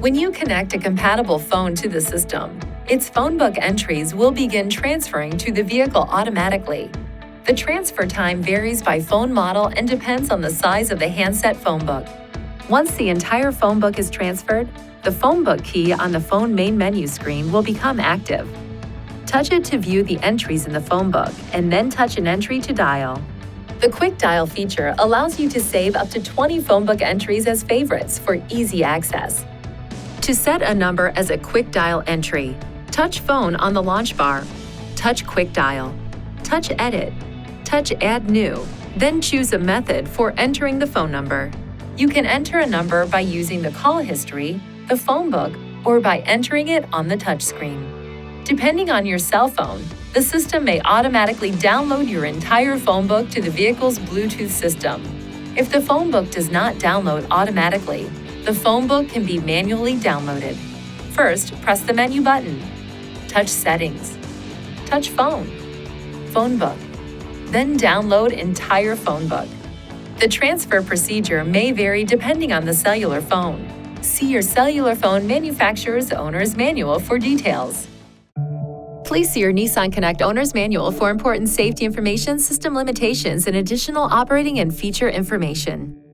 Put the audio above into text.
When you connect a compatible phone to the system, its Phonebook entries will begin transferring to the vehicle automatically. The transfer time varies by phone model and depends on the size of the handset Phonebook. Once the entire Phonebook is transferred, the Phonebook key on the phone main menu screen will become active. Touch it to view the entries in the Phonebook, and then touch an entry to dial. The Quick Dial feature allows you to save up to 20 Phonebook entries as favorites for easy access. To set a number as a Quick Dial entry, touch Phone on the launch bar, touch Quick Dial, touch Edit, touch Add New, then choose a method for entering the phone number. You can enter a number by using the call history, the Phonebook, or by entering it on the touchscreen. Depending on your cell phone, the system may automatically download your entire Phonebook to the vehicle's Bluetooth system. If the Phonebook does not download automatically, the Phonebook can be manually downloaded. First, press the menu button. Touch Settings. Touch Phone. Phonebook. Then download entire Phonebook. The transfer procedure may vary depending on the cellular phone. See your cellular phone manufacturer's owner's manual for details. Please see your Nissan Connect Owner's Manual for important safety information, system limitations, and additional operating and feature information.